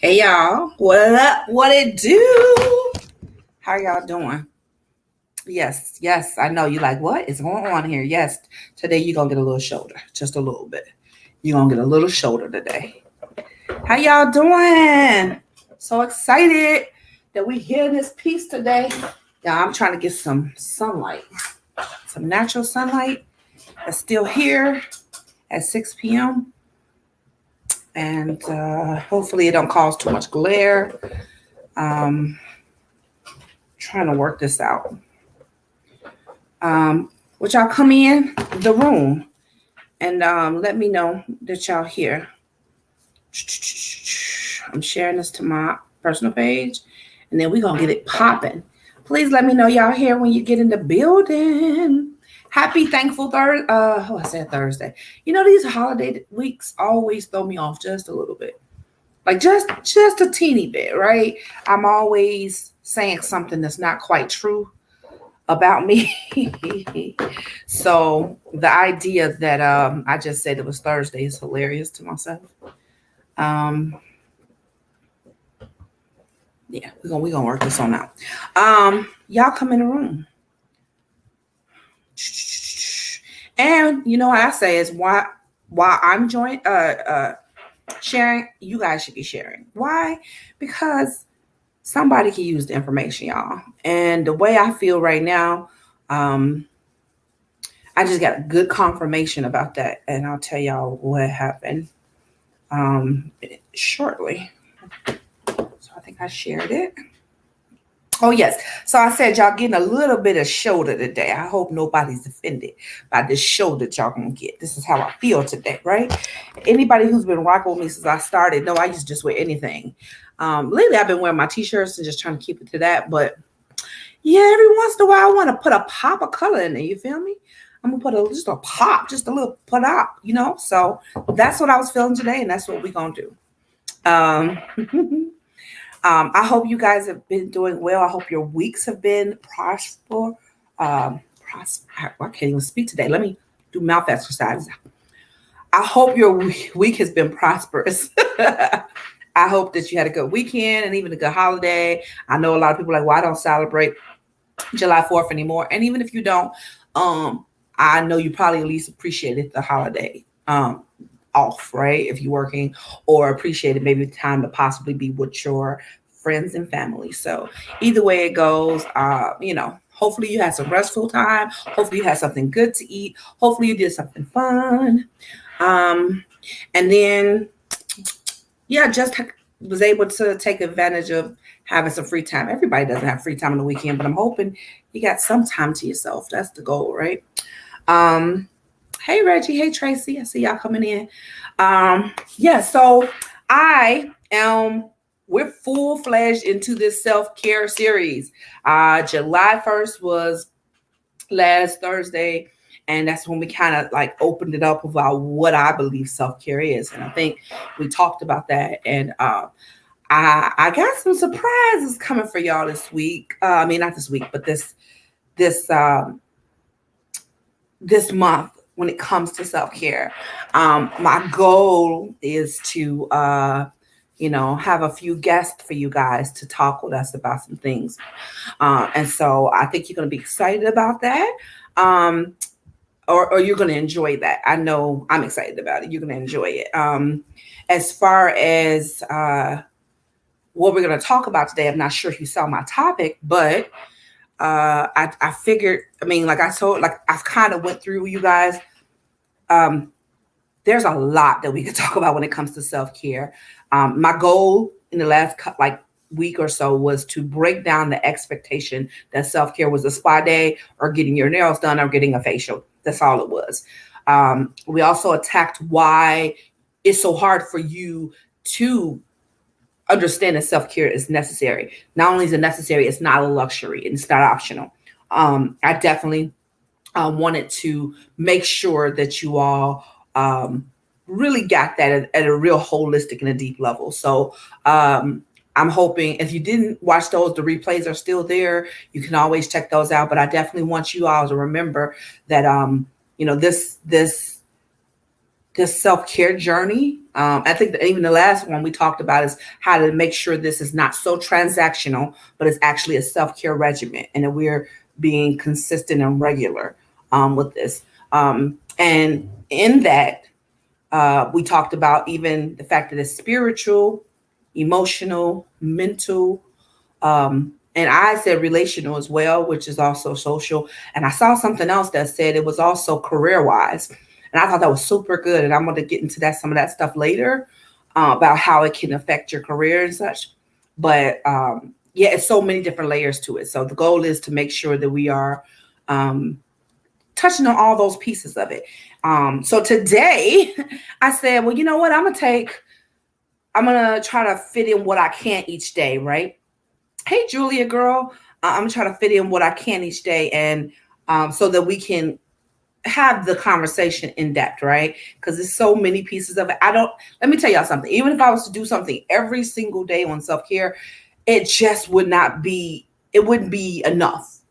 Hey y'all, what up? What it do? How y'all doing? Yes, I know you like what is going on here. Yes, today you're gonna get a little shoulder, just a little bit. You're gonna get a little shoulder today. How y'all doing? So excited that we hear this piece today. Yeah, I'm trying to get some sunlight, some natural sunlight that's still here at 6 p.m. And hopefully it don't cause too much glare. Um, Trying to work this out. Would y'all come in the room and let me know that y'all here? I'm sharing this to my personal page, and then we're gonna get it popping. Please let me know y'all here when you get in the building. Happy thankful Thursday. I said Thursday. You know, these holiday weeks always throw me off just a little bit. Like just a teeny bit, right? I'm always saying something that's not quite true about me. So the idea that I just said it was Thursday is hilarious to myself. Um, yeah, we're gonna work this on out. Y'all come in the room. And you know what I say is why I'm sharing, you guys should be sharing. Why? Because somebody can use the information, y'all. And the way I feel right now, I just got a good confirmation about that, and I'll tell y'all what happened shortly. So I think I shared it. Oh yes. So I said y'all getting a little bit of shoulder today. I hope nobody's offended by this shoulder that y'all gonna get. This is how I feel today, right? Anybody who's been rocking with me since I started, no, I used to just wear anything. Lately I've been wearing my t-shirts and just trying to keep it to that, but yeah, every once in a while I want to put a pop of color in there. You feel me? I'm gonna put just a pop, just a little put up, you know. So that's what I was feeling today, and that's what we're gonna do. Um, I hope you guys have been doing well. I hope your weeks have been prosper. I can't even speak today. Let me do mouth exercises. I hope your week has been prosperous. I hope that you had a good weekend and even a good holiday. I know a lot of people are like, well, I don't celebrate July 4th anymore. And even if you don't, I know you probably at least appreciated the holiday off, right? If you're working, or appreciated maybe the time to possibly be with your friends and family. So either way it goes, hopefully you had some restful time. Hopefully you had something good to eat. Hopefully you did something fun. And then, yeah, just was able to take advantage of having some free time. Everybody doesn't have free time on the weekend, but I'm hoping you got some time to yourself. That's the goal, right? Hey Reggie, hey Tracy, I see y'all coming in. Yeah, so we're full-fledged into this self-care series. July 1st was last Thursday, and that's when we kind of like opened it up about what I believe self-care is. And I think we talked about that. And I got some surprises coming for y'all this week. I mean, not this week, but this month when it comes to self-care. My goal is to have a few guests for you guys to talk with us about some things. And so I think you're going to be excited about that. Or you're going to enjoy that. I know I'm excited about it. You're going to enjoy it. As far as what we're going to talk about today, I'm not sure if you saw my topic, but I figured, I've kind of went through you guys. There's a lot that we could talk about when it comes to self-care. My goal in the last week or so was to break down the expectation that self-care was a spa day or getting your nails done or getting a facial. That's all it was. We also attacked why it's so hard for you to understand that self-care is necessary. Not only is it necessary, it's not a luxury and it's not optional. I definitely wanted to make sure that you all really got that at a real holistic and a deep level. So I'm hoping if you didn't watch those, the replays are still there. You can always check those out. But I definitely want you all to remember that, this this self-care journey. I think that even the last one we talked about is how to make sure this is not so transactional, but it's actually a self-care regimen, and that we're being consistent and regular with this. And in that, we talked about even the fact that it's spiritual, emotional, mental, and I said relational as well, which is also social. And I saw something else that said it was also career wise. And I thought that was super good. And I'm going to get into that, some of that stuff later, about how it can affect your career and such. But yeah, it's so many different layers to it. So the goal is to make sure that we are touching on all those pieces of it. So today I said, well, you know what? I'm going to try to fit in what I can each day, right? Hey, Julia, girl, I'm going to try to fit in what I can each day, and so that we can have the conversation in depth, right? Because there's so many pieces of it. Let me tell y'all something. Even if I was to do something every single day on self-care, it just wouldn't be enough.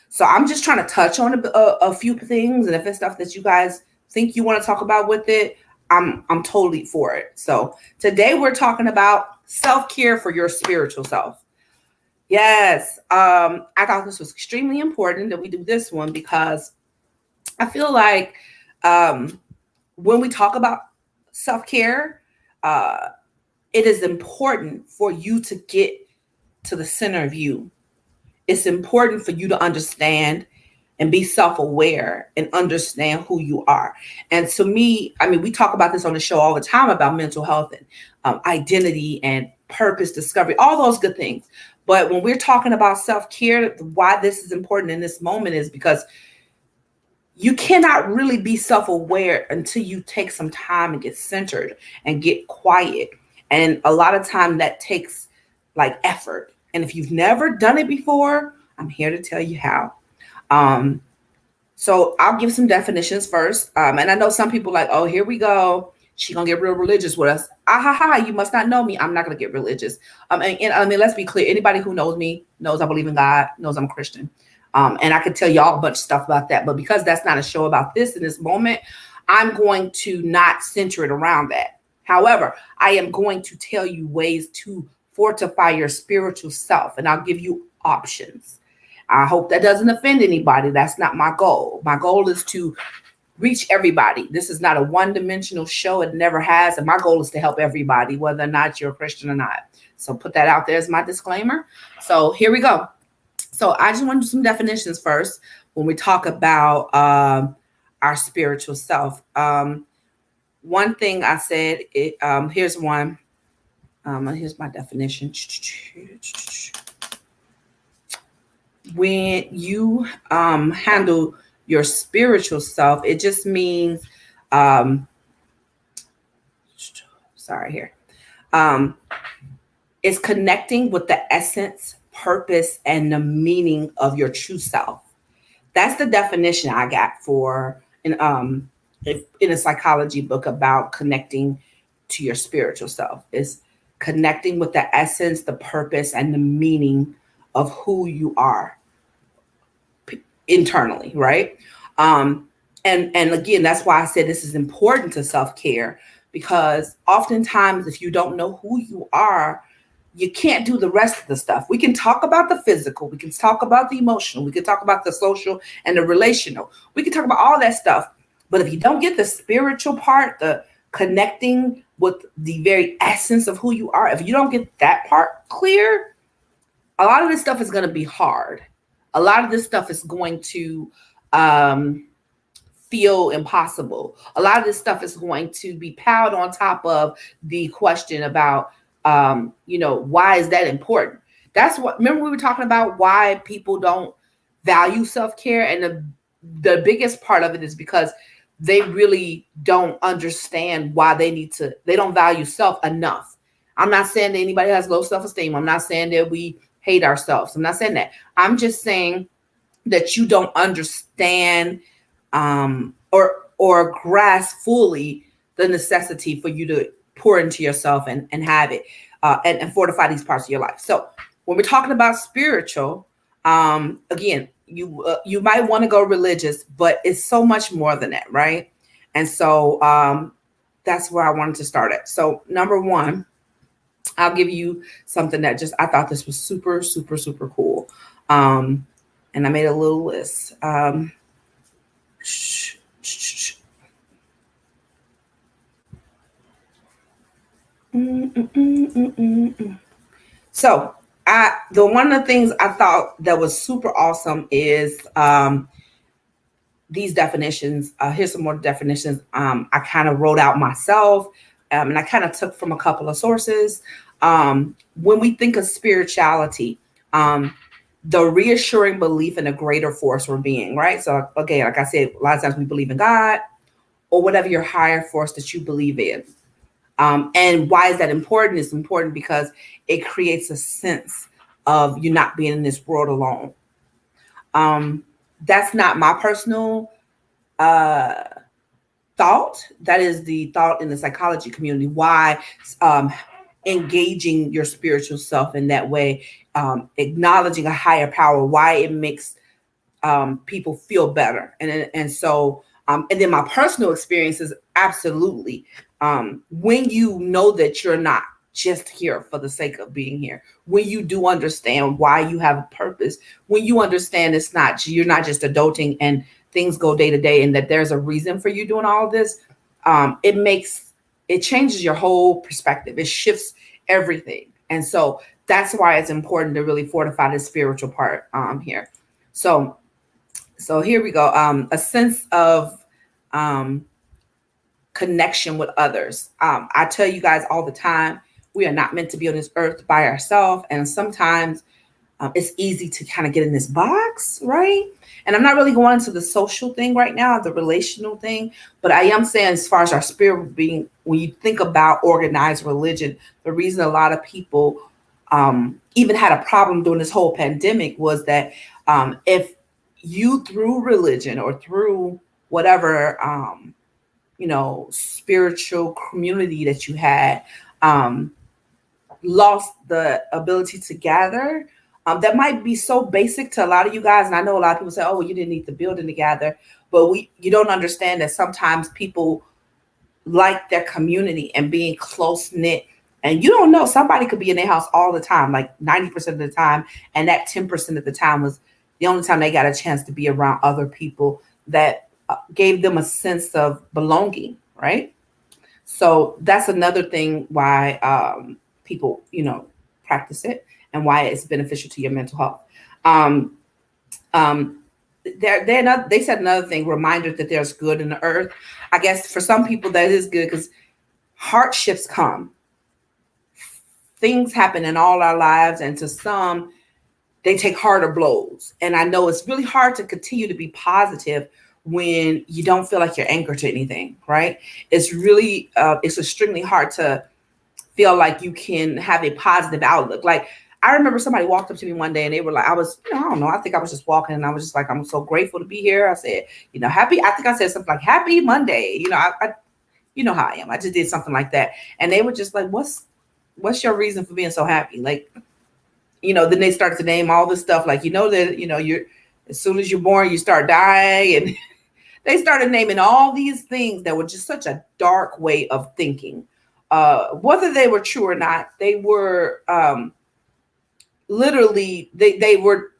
So I'm just trying to touch on a few things. And if it's stuff that you guys think you want to talk about with it, I'm totally for it. So today we're talking about self-care for your spiritual self. Yes. I thought this was extremely important that we do this one, because I feel like when we talk about self-care, it is important for you to get to the center of you. It's important for you to understand and be self-aware and understand who you are. And to me, I mean, we talk about this on the show all the time about mental health and identity and purpose discovery, all those good things. But when we're talking about self-care, why this is important in this moment is because you cannot really be self-aware until you take some time and get centered and get quiet. And a lot of time that takes like effort. And if you've never done it before, I'm here to tell you how. So I'll give some definitions first. And I know some people like, oh, here we go. She's going to get real religious with us. You must not know me. I'm not going to get religious. And I mean, let's be clear. Anybody who knows me knows I believe in God, knows I'm a Christian. And I could tell y'all a bunch of stuff about that. But because that's not a show about this in this moment, I'm going to not center it around that. However, I am going to tell you ways to fortify your spiritual self. And I'll give you options. I hope that doesn't offend anybody. That's not my goal. My goal is to reach everybody. This is not a one-dimensional show. It never has. And my goal is to help everybody, whether or not you're a Christian or not. So put that out there as my disclaimer. So here we go. So I just want to do some definitions first when we talk about our spiritual self. One thing I said, here's one. Here's my definition. When you handle your spiritual self, it just means, it's connecting with the essence, purpose, and the meaning of your true self. That's the definition I got for in a psychology book about connecting to your spiritual self. Is connecting with the essence, the purpose, and the meaning of who you are internally, right? And again, that's why I said this is important to self-care, because oftentimes if you don't know who you are, you can't do the rest of the stuff. We can talk about the physical, we can talk about the emotional, we can talk about the social and the relational. We can talk about all that stuff. But if you don't get the spiritual part, the connecting with the very essence of who you are, if you don't get that part clear, a lot of this stuff is going to be hard. A lot of this stuff is going to feel impossible. A lot of this stuff is going to be piled on top of the question about, why is that important? That's what, remember we were talking about why people don't value self-care. And the biggest part of it is because they really don't understand why they don't value self enough. I'm not saying that anybody has low self-esteem. I'm not saying that we hate ourselves. I'm not saying that. I'm just saying that you don't understand or grasp fully the necessity for you to pour into yourself and have it and fortify these parts of your life. So when we're talking about spiritual, again, you might want to go religious, but it's so much more than that, right? And so that's where I wanted to start at. So number one, I'll give you something that just, I thought this was super, super, super cool. And I made a little list. So one of the things I thought that was super awesome is these definitions. Here's some more definitions. I kind of wrote out myself, and I kind of took from a couple of sources. When we think of spirituality, the reassuring belief in a greater force or being, right? So again, like I said, a lot of times we believe in God or whatever your higher force that you believe in. And why is that important? It's important because it creates a sense of you not being in this world alone. That's not my personal thought. That is the thought in the psychology community. Why engaging your spiritual self in that way, acknowledging a higher power, why it makes people feel better. And so, and then my personal experience is absolutely when you know that you're not just here for the sake of being here, when you do understand why you have a purpose, when you understand you're not just adulting and things go day to day and that there's a reason for you doing all of this, it changes your whole perspective. It shifts everything. And so that's why it's important to really fortify the spiritual part here. So here we go. A sense of connection with others. I tell you guys all the time, we are not meant to be on this earth by ourselves. And sometimes it's easy to kind of get in this box, right? And I'm not really going into the social thing right now, the relational thing, but I am saying as far as our spirit being, when you think about organized religion, the reason a lot of people even had a problem during this whole pandemic was that if you through religion or through whatever, spiritual community that you had, lost the ability to gather, that might be so basic to a lot of you guys. And I know a lot of people say, oh, well, you didn't need the building together, but you don't understand that sometimes people like their community and being close knit. And you don't know, somebody could be in their house all the time, like 90% of the time. And that 10% of the time was the only time they got a chance to be around other people that gave them a sense of belonging, right? So that's another thing why people, practice it and why it's beneficial to your mental health. They said another thing, reminder that there's good in the earth. I guess for some people that is good because hardships come. Things happen in all our lives, and to some, they take harder blows. And I know it's really hard to continue to be positive when you don't feel like you're anchored to anything, right? It's really, it's extremely hard to feel like you can have a positive outlook. Like, I remember somebody walked up to me one day and they were like, I don't know, I think I was just walking and I was just like, I'm so grateful to be here. I said, I think I said something like, happy Monday. I you know how I am. I just did something like that. And they were just like, what's your reason for being so happy? Like, then they started to name all this stuff. Like, that, you're, as soon as you're born, you start dying. And they started naming all these things that were just such a dark way of thinking. Whether they were true or not, they were literally, they were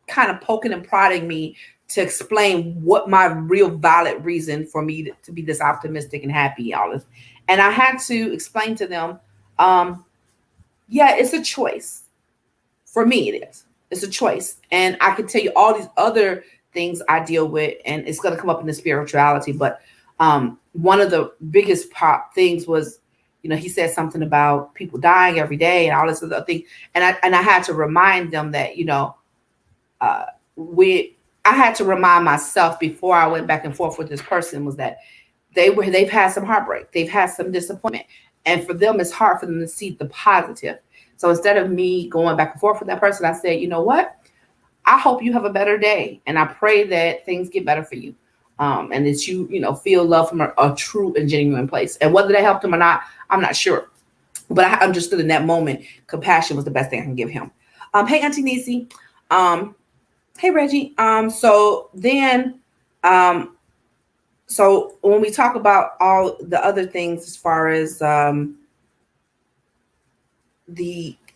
kind of poking and prodding me to explain what my real valid reason for me to be this optimistic and happy, all this. And I had to explain to them, yeah, it's a choice. For me, it is. It's a choice. And I can tell you all these other things I deal with, and it's going to come up in the spirituality. But one of the biggest things was, he said something about people dying every day and all this other thing. And I had to remind them that, I had to remind myself before I went back and forth with this person was that they've had some heartbreak. They've had some disappointment. And for them, it's hard for them to see the positive. So instead of me going back and forth with that person, I said, you know what? I hope you have a better day. And I pray that things get better for you. And that you, feel love from a true and genuine place. And whether that helped him or not, I'm not sure. But I understood in that moment, compassion was the best thing I can give him. Hey, Auntie Nisi. Hey, Reggie. So then So when we talk about all the other things as far as the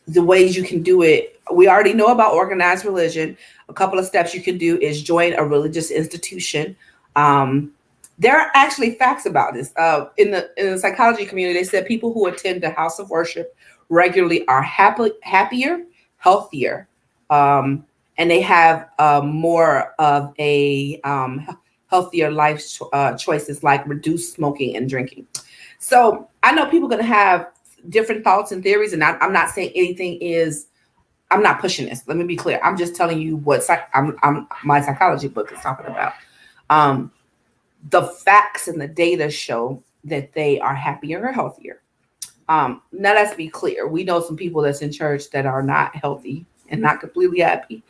ways you can do it, we already know about organized religion. A couple of steps you can do is join a religious institution. There are actually facts about this. In the psychology community, they said people who attend the house of worship regularly are happier, healthier, um, and they have more of a healthier life choices like reduced smoking and drinking. So I know people are going to have different thoughts and theories, and I'm not saying anything is. I'm not pushing this. Let me be clear. I'm just telling you what my psychology book is talking about. Um, the facts and the data show that they are happier or healthier. Now let's be clear. We know some people that's in church that are not healthy and not completely happy.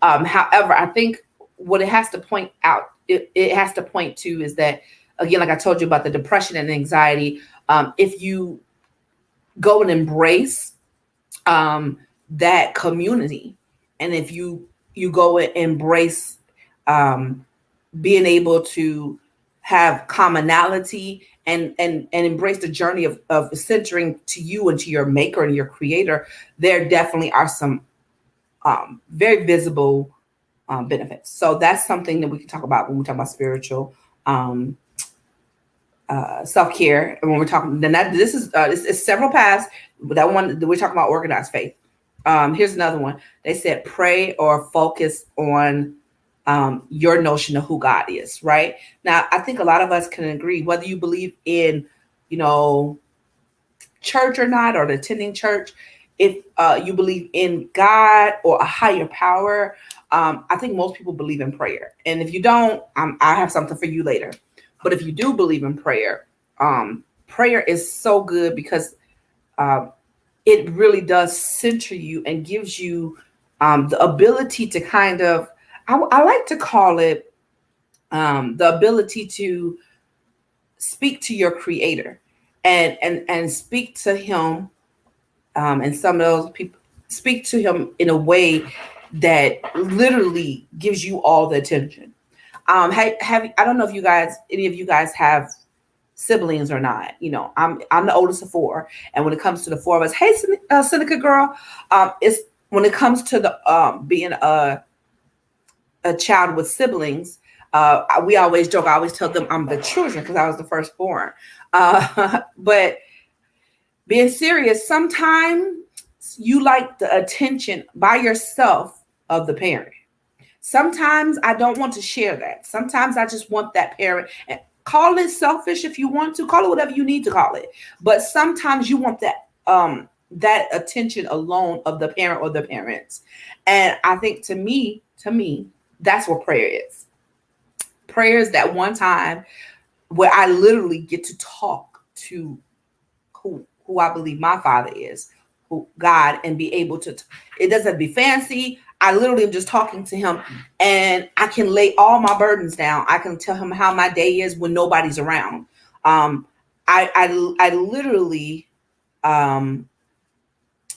However, I think what it has to point out, it has to point to is that, again, like I told you about the depression and anxiety, if you go and embrace that community, and if you go and embrace um, being able to have commonality and embrace the journey of centering to you and to your maker and your creator, there definitely are some very visible benefits. So that's something that we can talk about when we talk about spiritual um, self-care. And when we're talking, then this is several paths. That one we're talking about organized faith. Here's another one. They said pray or focus on your notion of who God is. Right now, I think a lot of us can agree, whether you believe in, you know, church or not, or attending church, if you believe in God or a higher power, I think most people believe in prayer. And if you don't, I have something for you later. But if you do believe in prayer, prayer is so good because um, it really does center you and gives you the ability to kind of, I like to call it the ability to speak to your creator and speak to him, and some of those people speak to him in a way that literally gives you all the attention. I don't know if any of you guys have siblings or not. You know, I'm the oldest of four, and when it comes to the four of us, hey, Seneca girl, it's when it comes to the being a child with siblings. We always joke. I always tell them I'm the children because I was the firstborn. But being serious, sometimes you like the attention by yourself of the parent. Sometimes I don't want to share that. Sometimes I just want that parent. And call it selfish if you want to. Call it whatever you need to call it. But sometimes you want that attention alone of the parent or the parents. And I think to me, that's what prayer is. Prayer is that one time where I literally get to talk to who I believe my father is, who God, and be able to. It doesn't be fancy. I literally am just talking to him, and I can lay all my burdens down. I can tell him how my day is when nobody's around. I literally, um,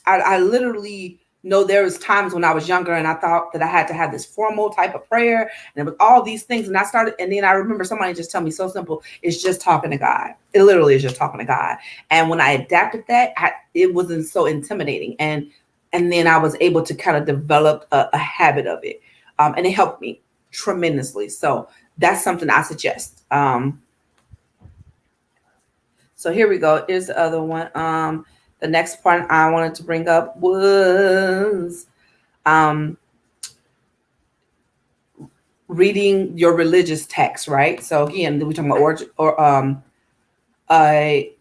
I literally know there was times when I was younger and I thought that I had to have this formal type of prayer and it was all these things. And I started, and then I remember somebody just tell me so simple, it's just talking to God. It literally is just talking to God. And when I adapted that, it wasn't so intimidating. And then I was able to kind of develop a habit of it. And it helped me tremendously. So that's something I suggest. So here we go. Here's the other one. The next part I wanted to bring up was reading your religious text, right? So again, we're talking about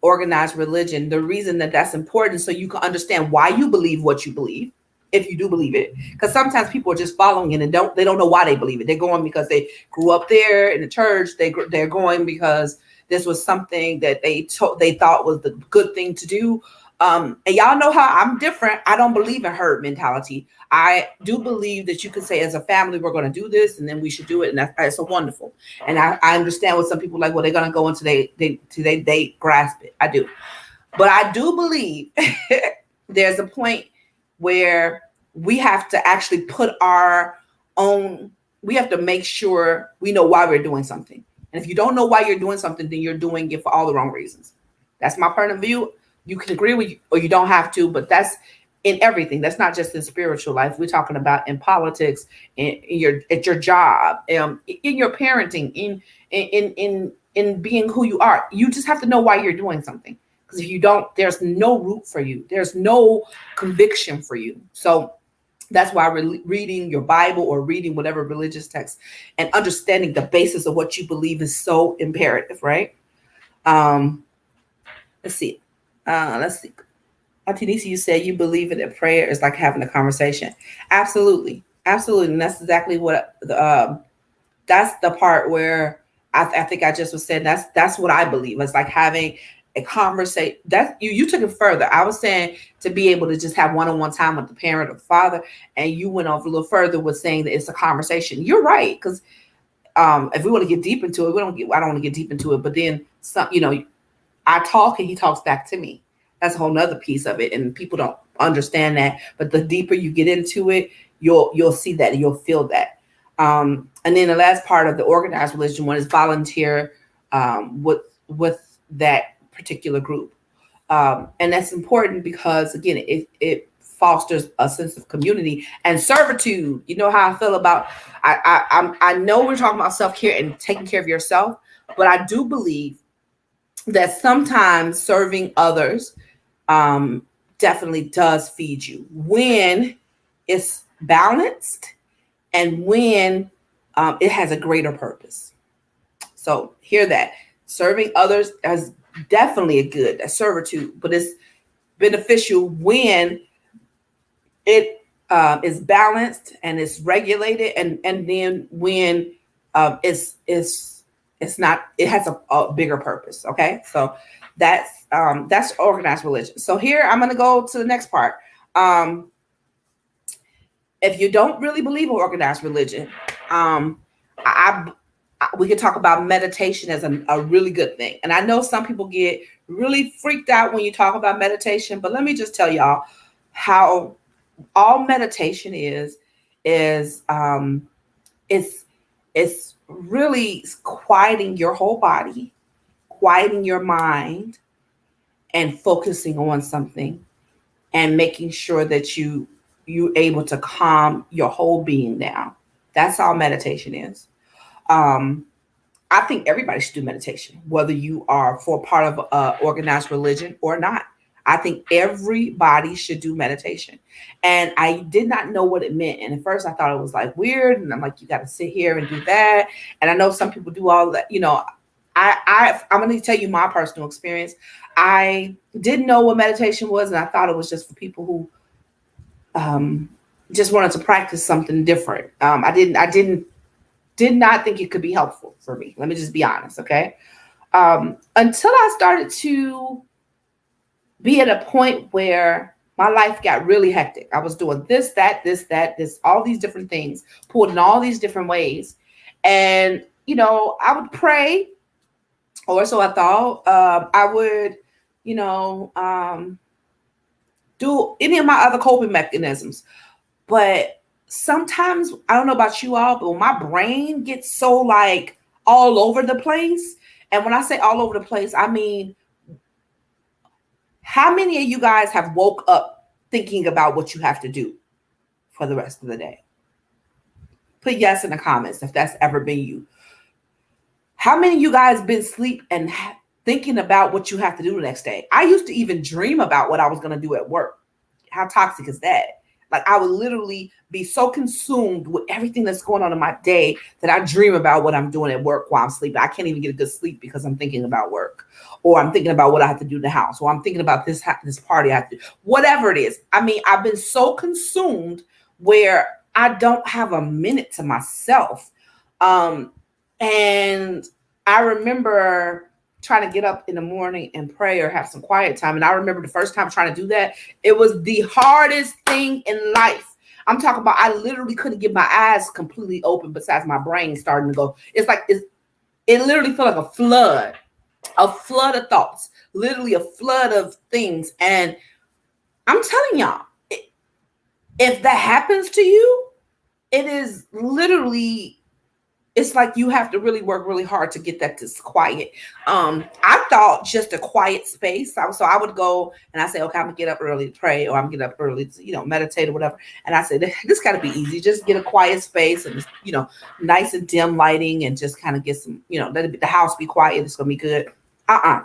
organized religion. The reason that that's important so you can understand why you believe what you believe, if you do believe it, because sometimes people are just following it and they don't know why they believe it. They're going because they grew up there in the church. They're going because this was something that they thought was the good thing to do. And y'all know how I'm different. I don't believe in herd mentality. I do believe that you could say as a family, we're going to do this and then we should do it. And that's so wonderful. And I understand what some people like, well, they're going to go into they grasp it. I do. But I do believe there's a point where we have to actually put we have to make sure we know why we're doing something. And if you don't know why you're doing something, then you're doing it for all the wrong reasons. That's my point of view. You can agree with you, or you don't have to, but that's in everything. That's not just in spiritual life. We're talking about in politics, in your at your job, in your parenting, in being who you are. You just have to know why you're doing something. Because if you don't, there's no root for you. There's no conviction for you. So that's why reading your Bible or reading whatever religious text and understanding the basis of what you believe is so imperative, right? Um, let's see. Let's see. Auntie Nisi, you said you believe in that prayer is like having a conversation. Absolutely. Absolutely. And that's exactly what that's the part where I think I just was saying that's what I believe. It's like having a conversation. That you took it further. I was saying to be able to just have one-on-one time with the parent or the father, and you went off a little further with saying that it's a conversation. You're right, because if we want to get deep into it, I don't want to get deep into it, but then some, I talk and he talks back to me. That's a whole nother piece of it, and people don't understand that. But the deeper you get into it, you'll see that, and you'll feel that. And then the last part of the organized religion one is volunteer with that particular group, and that's important because again, it fosters a sense of community and servitude. You know how I feel about I know we're talking about self-care and taking care of yourself, but I do believe that sometimes serving others definitely does feed you when it's balanced and when it has a greater purpose. So hear that. Serving others is definitely a good, a servitude, but it's beneficial when it is balanced and it's regulated, and then when it's not, it has a bigger purpose. Okay, so that's organized religion. So here I'm going to go to the next part. If you don't really believe in organized religion, we could talk about meditation as a really good thing. And I know some people get really freaked out when you talk about meditation, but let me just tell y'all how all meditation is it's really quieting your whole body, quieting your mind, and focusing on something, and making sure that you're able to calm your whole being down. That's all meditation is. I think everybody should do meditation, whether you are for part of organized religion or not. I think everybody should do meditation. And I did not know what it meant. And at first I thought it was like weird. And I'm like, you got to sit here and do that. And I know some people do all that. I'm going to tell you my personal experience. I didn't know what meditation was. And I thought it was just for people who just wanted to practice something different. I did not think it could be helpful for me. Let me just be honest. Okay. Until I started to be at a point where my life got really hectic. I was doing this, all these different things, pulled in all these different ways. And, I would pray, or so I thought. I would, do any of my other coping mechanisms. But sometimes, I don't know about you all, but when my brain gets so like all over the place, and when I say all over the place, I mean, how many of you guys have woke up thinking about what you have to do for the rest of the day? Put yes in the comments if that's ever been you. How many of you guys been asleep and thinking about what you have to do the next day? I used to even dream about what I was going to do at work. How toxic is that? Like, I would literally be so consumed with everything that's going on in my day that I dream about what I'm doing at work while I'm sleeping. I can't even get a good sleep because I'm thinking about work, or I'm thinking about what I have to do in the house, or I'm thinking about this party I have to do, whatever it is. I mean, I've been so consumed where I don't have a minute to myself. And I remember trying to get up in the morning and pray or have some quiet time. And I remember the first time trying to do that, it was the hardest thing in life. I'm talking about, I literally couldn't get my eyes completely open besides my brain starting to go. It's like, it literally felt like a flood of thoughts, literally a flood of things. And I'm telling y'all, if that happens to you, it is literally, it's like you have to really work really hard to get that to quiet. I thought just a quiet space. So I would go and I say, okay, I'm gonna get up early to pray, or I'm gonna get up early to, meditate or whatever. And I said, this gotta be easy. Just get a quiet space and just, nice and dim lighting, and just kind of get some, let the house be quiet. It's gonna be good. I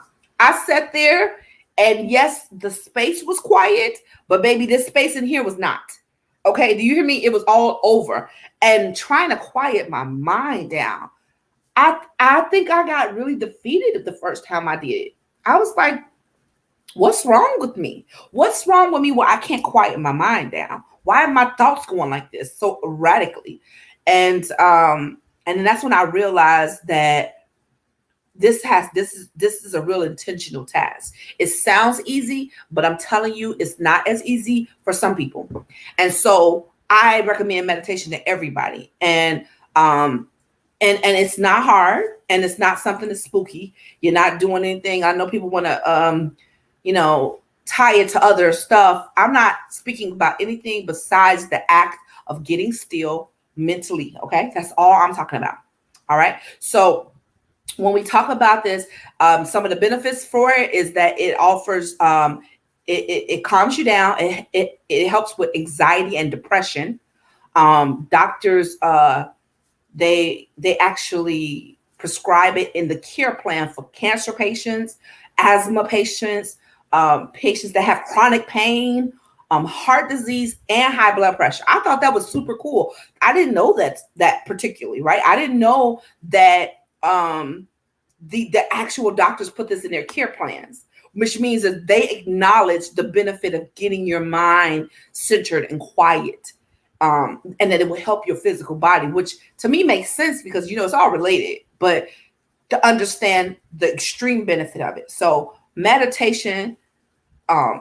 sat there, and yes, the space was quiet, but baby, this space in here was not. Okay, do you hear me? It was all over. And trying to quiet my mind down. I think I got really defeated the first time I did it. I was like, what's wrong with me? What's wrong with me where I can't quiet my mind down? Why are my thoughts going like this so erratically? And then that's when I realized that this is a real intentional task. It sounds easy, but I'm telling you, it's not as easy for some people. And so I recommend meditation to everybody. And it's not hard, and it's not something that's spooky. You're not doing anything. I know people want to tie it to other stuff. I'm not speaking about anything besides the act of getting still mentally. Okay, that's all I'm talking about. All right. So when we talk about this, some of the benefits for it is that it offers, it calms you down. It helps with anxiety and depression. Doctors, they actually prescribe it in the care plan for cancer patients, asthma patients, patients that have chronic pain, heart disease, and high blood pressure. I thought that was super cool. I didn't know that particularly, right? I didn't know that the actual doctors put this in their care plans, which means that they acknowledge the benefit of getting your mind centered and quiet, and that it will help your physical body, which to me makes sense because it's all related, but to understand the extreme benefit of it. So meditation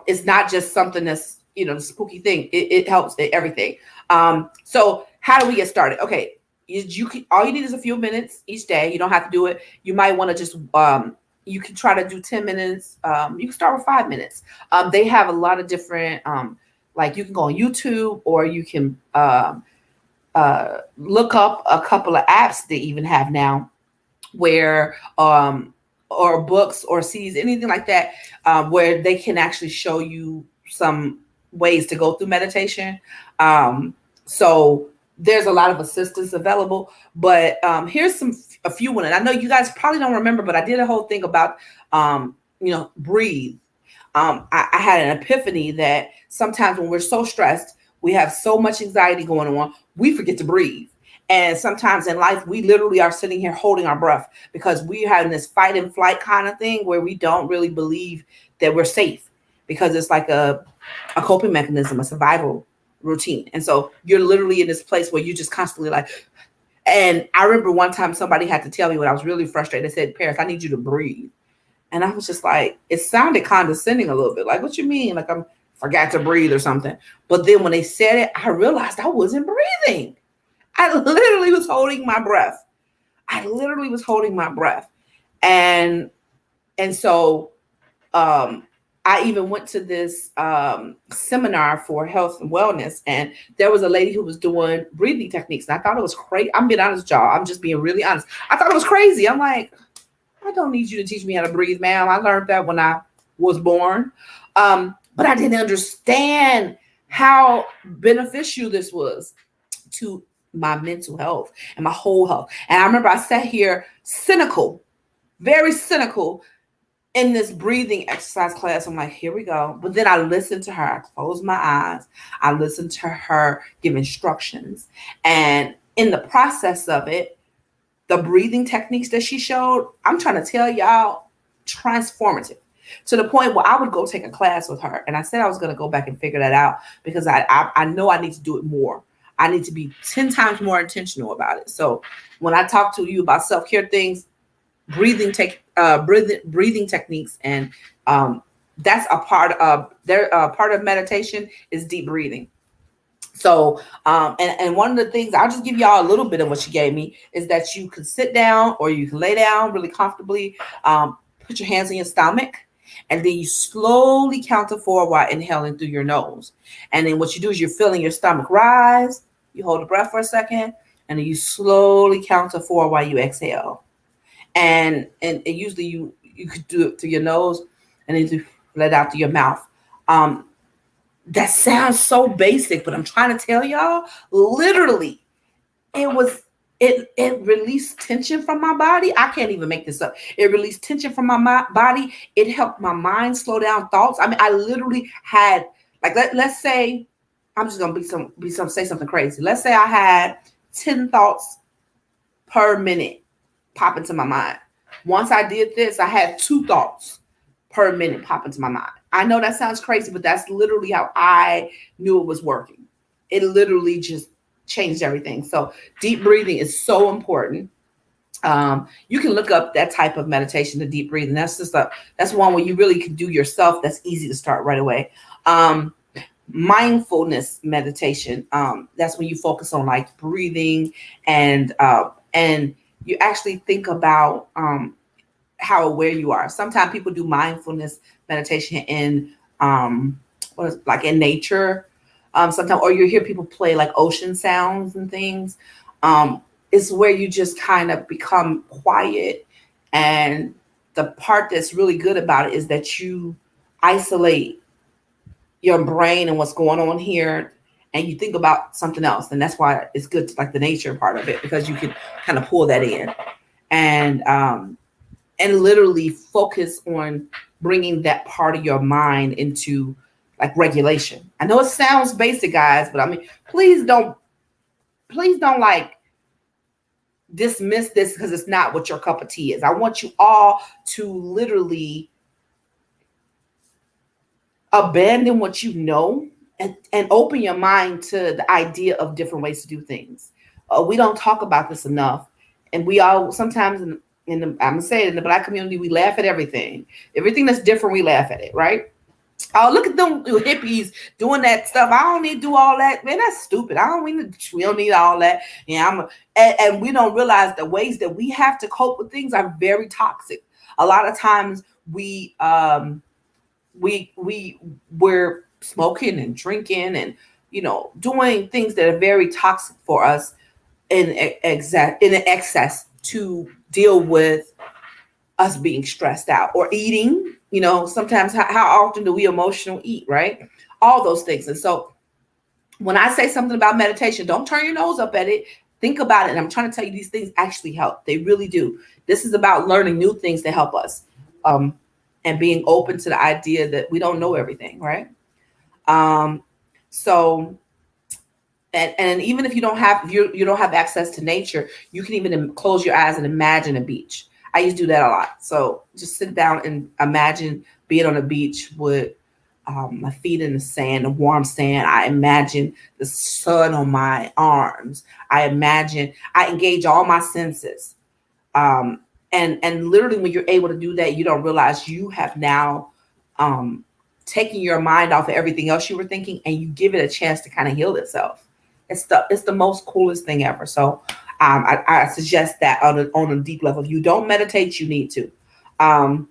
is not just something that's the spooky thing. It helps in everything. So how do we get started? Okay. You can, all you need is a few minutes each day. You don't have to do it. You might want to just you can try to do 10 minutes. You can start with 5 minutes. They have a lot of different like you can go on YouTube, or you can look up a couple of apps they even have now, where or books or CDs, anything like that, where they can actually show you some ways to go through meditation. So there's a lot of assistance available, but here's a few ones. And I know you guys probably don't remember, but I did a whole thing about breathe. I had an epiphany that sometimes when we're so stressed, we have so much anxiety going on, we forget to breathe. And sometimes in life, we literally are sitting here holding our breath because we're having this fight and flight kind of thing where we don't really believe that we're safe, because it's like a coping mechanism, a survival routine. And so you're literally in this place where you just constantly like, and I remember one time somebody had to tell me when I was really frustrated, they said, Paris, I need you to breathe. And I was just like, it sounded condescending a little bit. Like, what you mean? Like I forgot to breathe or something. But then when they said it, I realized I wasn't breathing. I literally was holding my breath. And so I even went to this seminar for health and wellness, and there was a lady who was doing breathing techniques. And I thought it was crazy. I'm being honest, y'all. I'm just being really honest. I thought it was crazy. I'm like, I don't need you to teach me how to breathe, ma'am. I learned that when I was born. But I didn't understand how beneficial this was to my mental health and my whole health. And I remember I sat here cynical, very cynical, in this breathing exercise class. I'm like, here we go. But then I listened to her. I closed my eyes. I listened to her give instructions. And in the process of it, the breathing techniques that she showed, I'm trying to tell y'all, transformative, to the point where I would go take a class with her. And I said I was going to go back and figure that out because I know I need to do it more. I need to be 10 times more intentional about it. So when I talk to you about self-care things, breathing techniques, and that's a part of part of meditation is deep breathing. So and one of the things, I'll just give y'all a little bit of what she gave me, is that you can sit down or you can lay down really comfortably, put your hands on your stomach, and then you slowly count to 4 while inhaling through your nose. And then what you do is you're feeling your stomach rise. You hold the breath for a second. and then you slowly count to 4 while you exhale. And usually you could do it through your nose and then you let out through your mouth. That sounds so basic, but I'm trying to tell y'all, literally, it was it released tension from my body. I can't even make this up. It released tension from my body. It helped my mind slow down thoughts. I mean, I literally had like let's say I'm just gonna say something crazy. Let's say I had 10 thoughts per minute pop into my mind. Once I did this, I had 2 thoughts per minute pop into my mind. I know that sounds crazy, but that's literally how I knew it was working. It literally just changed everything. So deep breathing is so important. You can look up that type of meditation, the deep breathing. That's one where you really can do yourself. That's easy to start right away. Mindfulness meditation. That's when you focus on like breathing and you actually think about how aware you are. Sometimes people do mindfulness meditation in like in nature. Sometimes, or you hear people play like ocean sounds and things. It's where you just kind of become quiet. And the part that's really good about it is that you isolate your brain and what's going on here, and you think about something else. And that's why it's good to like the nature part of it, because you can kind of pull that in and literally focus on bringing that part of your mind into like regulation. I know it sounds basic, guys, but I mean, please don't like dismiss this because it's not what your cup of tea is. I want you all to literally abandon what you know and open your mind to the idea of different ways to do things. We don't talk about this enough, and we all sometimes I'm gonna say it, in the Black community, we laugh at everything. Everything that's different, we laugh at it, right? Oh, look at them hippies doing that stuff. I don't need to do all that. Man, that's stupid. We don't need all that. Yeah, and we don't realize the ways that we have to cope with things are very toxic. A lot of times we're smoking and drinking and doing things that are very toxic for us in excess to deal with us being stressed out, or eating. Sometimes how often do we emotional eat, right? All those things. And so when I say something about meditation, don't turn your nose up at it. Think about it. And I'm trying to tell you, these things actually help. They really do. This is about learning new things to help us, and being open to the idea that we don't know everything, right? So and even if you don't have access to nature, you can even close your eyes and imagine a beach. I used to do that a lot. So just sit down and imagine being on a beach with my feet in the sand, the warm sand. I imagine the sun on my arms. I engage all my senses. And literally when you're able to do that, you don't realize you have now taken your mind off of everything else you were thinking, and you give it a chance to kind of heal itself. It's the most coolest thing ever. So I suggest that on a deep level. If you don't meditate, you need to. And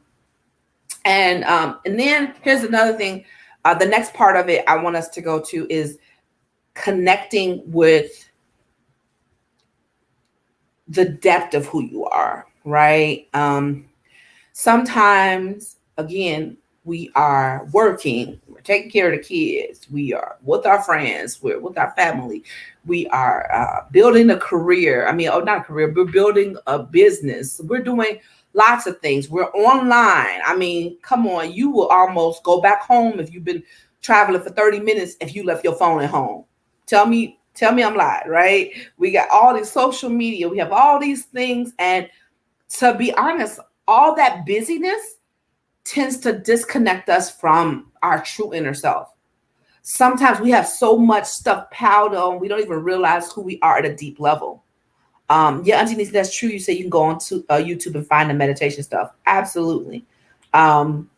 then here's another thing. The next part of it I want us to go to is connecting with the depth of who you are, right? Sometimes, again, we are working, we're taking care of the kids, we are with our friends, we're with our family, we are building a career. Not a career, we're building a business. We're doing lots of things. We're online. Come on, you will almost go back home if you've been traveling for 30 minutes if you left your phone at home. Tell me I'm lying, right? We got all this social media, we have all these things, and to be honest, all that busyness tends to disconnect us from our true inner self. Sometimes we have so much stuff piled on, we don't even realize who we are at a deep level. Yeah, Auntie Nisa, that's true. You say you can go on to YouTube and find the meditation stuff. Absolutely. And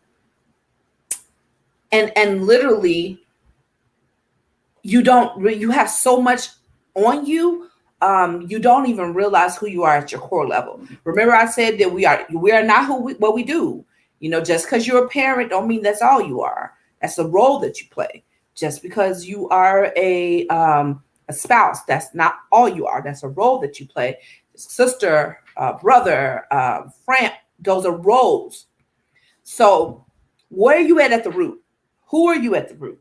literally, you have so much on you. You don't even realize who you are at your core level. Remember, I said that we are not what we do. Just because you're a parent don't mean that's all you are. That's a role that you play. Just because you are a a spouse. That's not all you are. That's a role that you play. Sister, brother, friend, those are roles. So where are you at the root? Who are you at the root?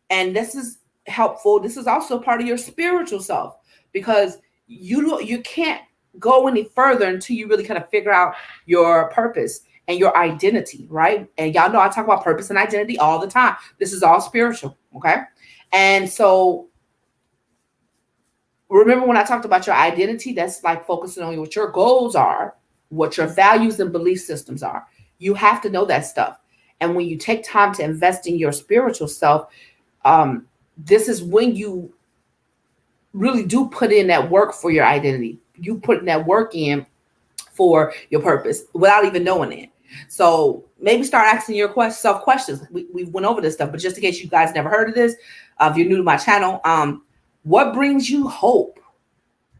And this is helpful. This is also part of your spiritual self, because you can't go any further until you really kind of figure out your purpose and your identity, right? And y'all know I talk about purpose and identity all the time. This is all spiritual, okay? And so remember when I talked about your identity, that's like focusing on what your goals are, what your values and belief systems are. You have to know that stuff. And when you take time to invest in your spiritual self, this is when you really do put in that work for your identity. You put that work in for your purpose without even knowing it. So maybe start asking yourself questions. We went over this stuff, but just in case you guys never heard of this, if you're new to my channel, what brings you hope?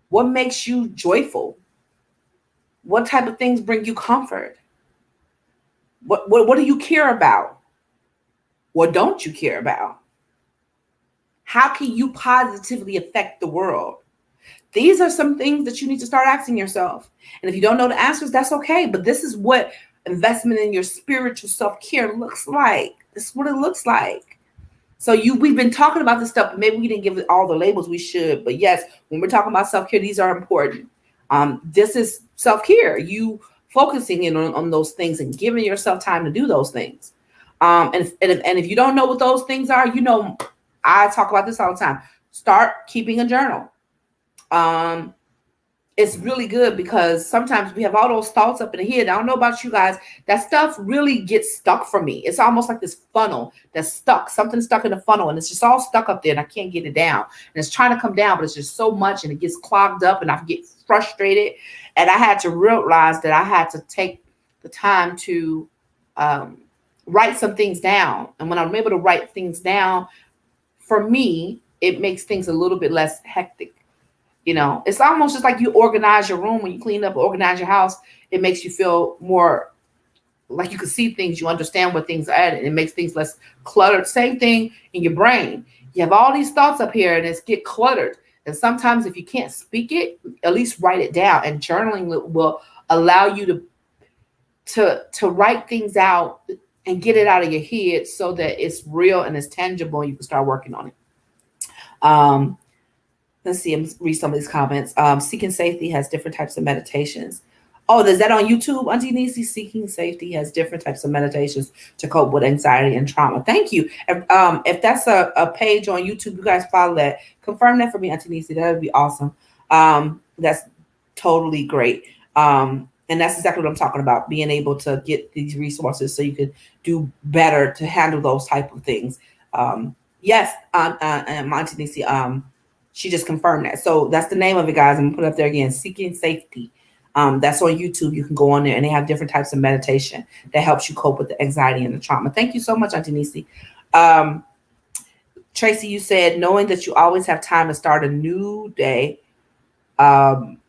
What makes you joyful? What type of things bring you comfort? What do you care about? What don't you care about? How can you positively affect the world? These are some things that you need to start asking yourself. And if you don't know the answers, that's okay. But this is what investment in your spiritual self-care looks like. This is what it looks like. So we've been talking about this stuff, but maybe we didn't give it all the labels we should. But yes, when we're talking about self-care, these are important. This is self-care. You focusing in on those things and giving yourself time to do those things. And if you don't know what those things are, I talk about this all the time. Start keeping a journal. It's really good because sometimes we have all those thoughts up in the head. I don't know about you guys. That stuff really gets stuck for me. It's almost like this funnel that's stuck, something stuck in the funnel, and it's just all stuck up there and I can't get it down. And it's trying to come down, but it's just so much and it gets clogged up and I get frustrated. And I had to realize that I had to take the time to write some things down. And when I'm able to write things down, for me, it makes things a little bit less hectic. It's almost just like you organize your room when you clean up, organize your house. It makes you feel more like you can see things, you understand what things are at, and it makes things less cluttered. Same thing in your brain. You have all these thoughts up here and it's get cluttered. And sometimes if you can't speak it, at least write it down. And journaling will allow you to write things out and get it out of your head so that it's real and it's tangible and you can start working on it. Let's see, read some of these comments. Seeking Safety has different types of meditations. Oh, is that on YouTube, Auntie Nisi? Seeking Safety has different types of meditations to cope with anxiety and trauma. Thank you. If that's a page on YouTube, you guys follow that. Confirm that for me, Auntie Nisi. That would be awesome. That's totally great. And that's exactly what I'm talking about, being able to get these resources so you could do better to handle those type of things. Yes, Auntie Nisi, she just confirmed that. So that's the name of it, guys. I'm gonna put it up there again. Seeking Safety. That's on YouTube. You can go on there and they have different types of meditation that helps you cope with the anxiety and the trauma. Thank you so much, Auntie Nisi. Tracy, you said knowing that you always have time to start a new day and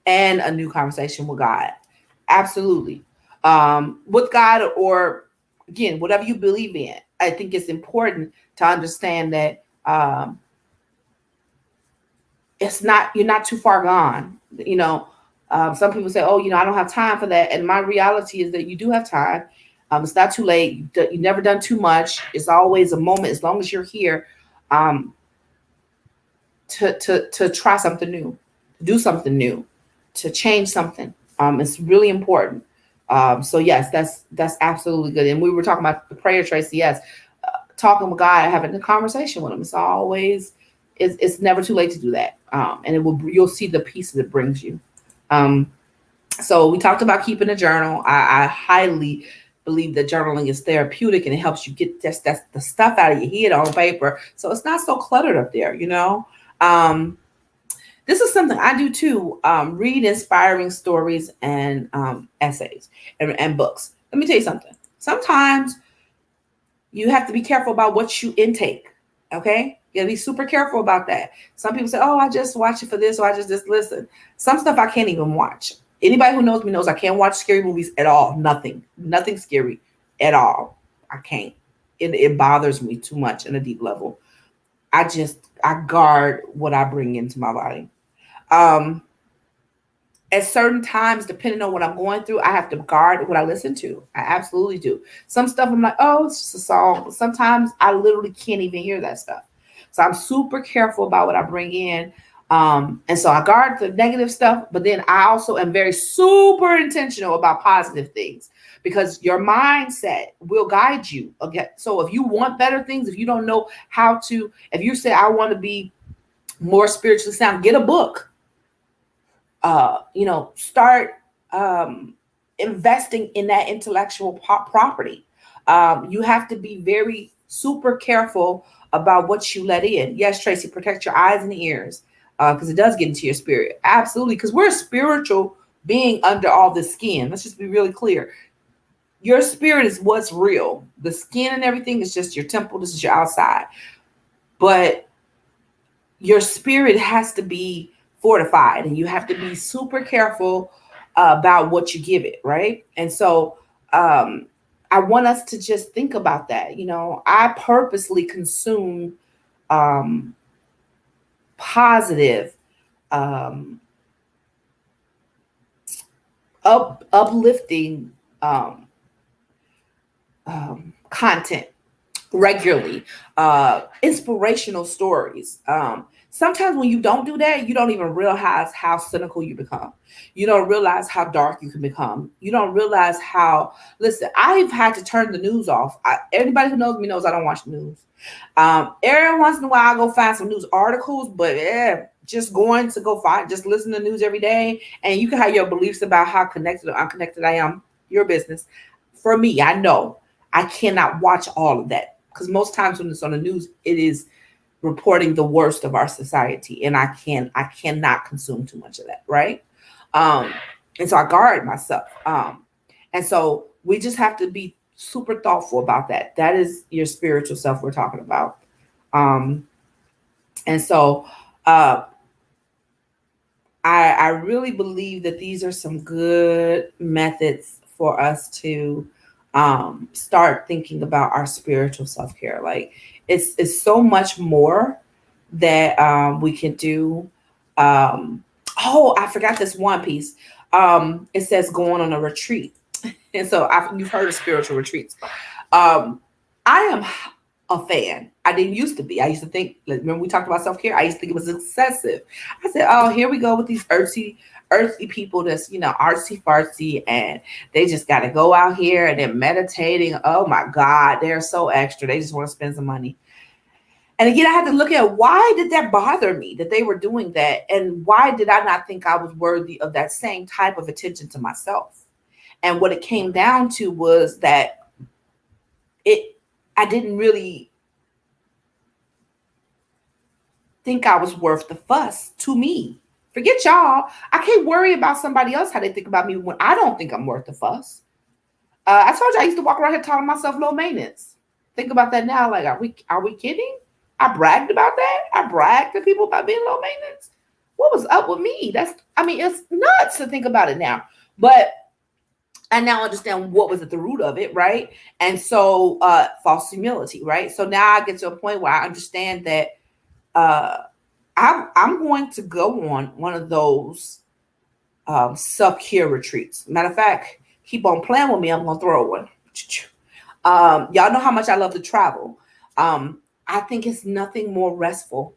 a new conversation with God. Absolutely. With God, or again, whatever you believe in. I think it's important to understand that you're not too far gone. Some people say, oh, I don't have time for that. And my reality is that you do have time. It's not too late. You've never done too much. It's always a moment, as long as you're here, to try something new, to do something new, to change something. It's really important. So yes, that's absolutely good. And we were talking about the prayer, Tracy. Yes. Talking with God, having a conversation with him. It's never too late to do that. And you'll see the peace that it brings you. So we talked about keeping a journal. I highly believe that journaling is therapeutic and it helps you get that's the stuff out of your head on paper. So it's not so cluttered up there, This is something I do too. Read inspiring stories and essays and books. Let me tell you something. Sometimes you have to be careful about what you intake. Okay? You gotta be super careful about that. Some people say, oh, I just watch it for this, or I just listen. Some stuff I can't even watch. Anybody who knows me knows I can't watch scary movies at all. Nothing scary at all. I can't. It bothers me too much in a deep level. I guard what I bring into my body. Um, at certain times, depending on what I'm going through, I have to guard what I listen to. I absolutely do. Some stuff I'm like, oh, it's just a song. But sometimes I literally can't even hear that stuff. So I'm super careful about what I bring in. And so I guard the negative stuff, but then I also am very super intentional about positive things because your mindset will guide you. Okay. So if you want better things, if you don't know how to, if you say, I want to be more spiritually sound, get a book. Start investing in that intellectual property. You have to be very super careful about what you let in. Yes, Tracy, protect your eyes and ears because it does get into your spirit. Absolutely, because we're a spiritual being under all the skin. Let's just be really clear. Your spirit is what's real. The skin and everything is just your temple. This is your outside. But your spirit has to be fortified and you have to be super careful about what you give it, right? And so I want us to just think about that. I purposely consume um, positive, um, uplifting content regularly, inspirational stories. Sometimes when you don't do that, you don't even realize how cynical you become. You don't realize how dark you can become. You don't realize how, listen, I've had to turn the news off. Everybody who knows me knows I don't watch the news. Every once in a while I go find some news articles, but just going to go find, just listen to news every day. And you can have your beliefs about how connected or unconnected I am, your business. For me, I know I cannot watch all of that because most times when it's on the news, it is reporting the worst of our society, and I cannot consume too much of that, right? Um, and so I guard myself. And so we just have to be super thoughtful about that. That is your spiritual self we're talking about. And so I really believe that these are some good methods for us to start thinking about our spiritual self-care. Like it's so much more that we can do. Oh, I forgot this one piece. It says going on a retreat. And so you've heard of spiritual retreats. I am a fan. I didn't used to be. I used to think, remember we talked about self-care? I used to think it was excessive. I said, oh, here we go with these earthy people that's, artsy fartsy, and they just got to go out here and they're meditating. Oh my God, they're so extra. They just want to spend some money. And again, I had to look at why did that bother me that they were doing that? And why did I not think I was worthy of that same type of attention to myself? And what it came down to was that I didn't really think I was worth the fuss to me. Forget y'all. I can't worry about somebody else how they think about me when I don't think I'm worth the fuss. I told you I used to walk around here telling myself low maintenance. Think about that now. Like, are we kidding? I bragged about that. I bragged to people about being low maintenance. What was up with me? It's nuts to think about it now. But I now understand what was at the root of it, right? And so false humility, right? So now I get to a point where I understand that I'm going to go on one of those self-care retreats. Matter of fact, keep on playing with me. I'm going to throw one. Y'all know how much I love to travel. I think it's nothing more restful,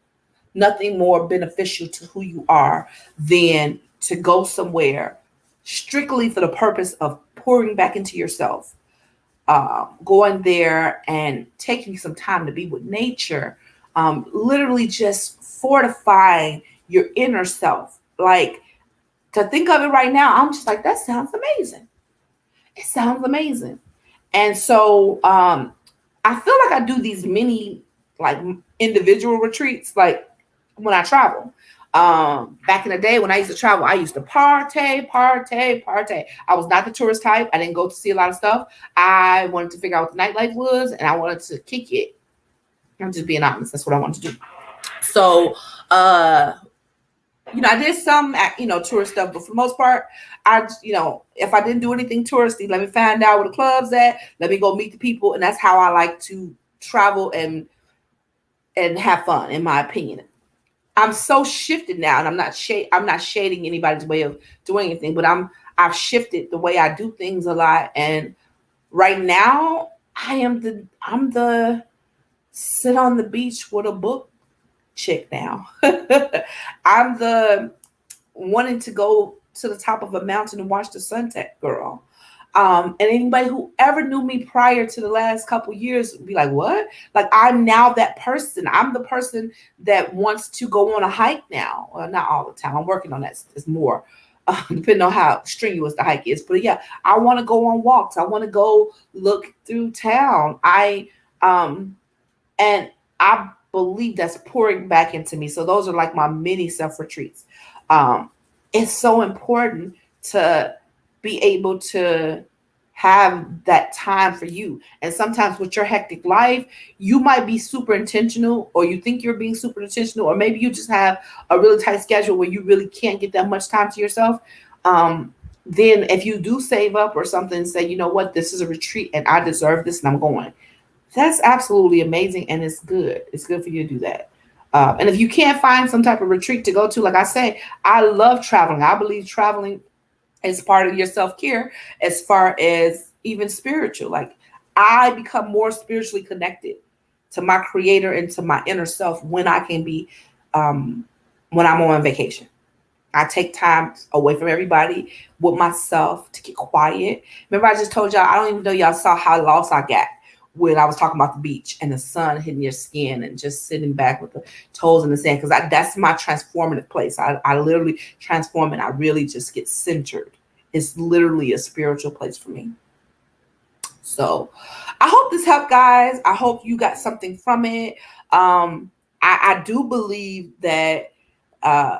nothing more beneficial to who you are than to go somewhere strictly for the purpose of pouring back into yourself, going there and taking some time to be with nature, literally just fortifying your inner self. Like, to think of it right now, I'm just like, that sounds amazing. It sounds amazing. And so I feel like I do these mini, like, individual retreats, like when I travel. Back in the day when I used to travel, I used to party. I was not the tourist type. I didn't go to see a lot of stuff. I wanted to figure out what the nightlife was, and I wanted to kick it. I'm just being honest. That's what I wanted to do. So, I did some, tourist stuff, but for the most part, if I didn't do anything touristy, let me find out where the club's at. Let me go meet the people. And that's how I like to travel and and have fun, in my opinion. I'm so shifted now, and I'm not shading anybody's way of doing anything, but I've shifted the way I do things a lot. And right now, I'm the sit on the beach with a book chick now. I'm the wanting to go to the top of a mountain and watch the sunset girl. And anybody who ever knew me prior to the last couple years would be like, what? Like, I'm now that person. I'm the person that wants to go on a hike now. Well, not all the time. I'm working on that. It's more, depending on how strenuous the hike is. But yeah, I want to go on walks. I want to go look through town. Um, and I believe that's pouring back into me. So those are like my mini self retreats. Um, it's so important to be able to have that time for you. And sometimes with your hectic life, you might be super intentional, or you think you're being super intentional, or maybe you just have a really tight schedule where you really can't get that much time to yourself. Then if you do save up or something and say, you know what, this is a retreat and I deserve this and I'm going, that's absolutely amazing, and it's good. It's good for you to do that. And if you can't find some type of retreat to go to, like I say, I love traveling. I believe traveling is part of your self care, as far as even spiritual. Like, I become more spiritually connected to my creator and to my inner self when I can be, um, when I'm on vacation. I take time away from everybody with myself to get quiet. Remember, I just told y'all, I don't even know y'all saw how lost I got when I was talking about the beach and the sun hitting your skin and just sitting back with the toes in the sand. Because that's my transformative place. I literally transform and I really just get centered. It's literally a spiritual place for me. So I hope this helped, guys. I hope you got something from it. I do believe that uh,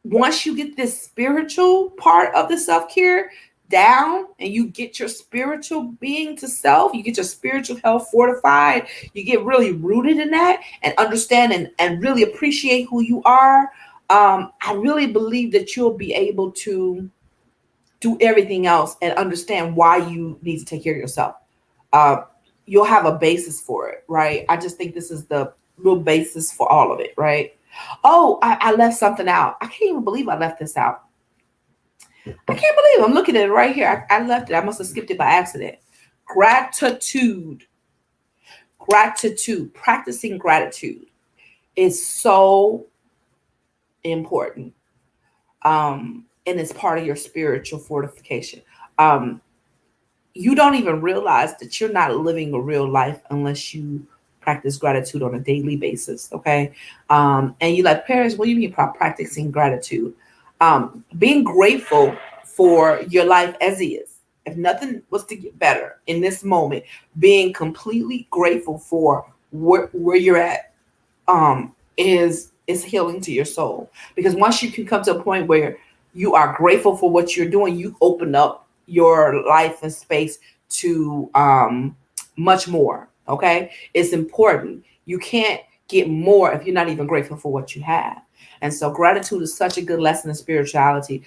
once you get this spiritual part of the self care down and you get your spiritual being to self, you get your spiritual health fortified, you get really rooted in that and understand and really appreciate who you are. I really believe that you'll be able to do everything else and understand why you need to take care of yourself. Uh, you'll have a basis for it, right? I just think this is the real basis for all of it, right? Oh, I left something out. I can't even believe I left this out. I can't believe I'm looking at it right here. I left it. I must have skipped it by accident. Gratitude. Gratitude. Practicing gratitude is so important. And it's part of your spiritual fortification. Um, you don't even realize that you're not living a real life unless you practice gratitude on a daily basis. Okay. And you like, Paris, what do you mean by practicing gratitude? Being grateful for your life as is. If nothing was to get better in this moment, being completely grateful for where you're at, is healing to your soul. Because once you can come to a point where you are grateful for what you're doing, you open up your life and space to much more. Okay, it's important. You can't get more if you're not even grateful for what you have. And so gratitude is such a good lesson in spirituality.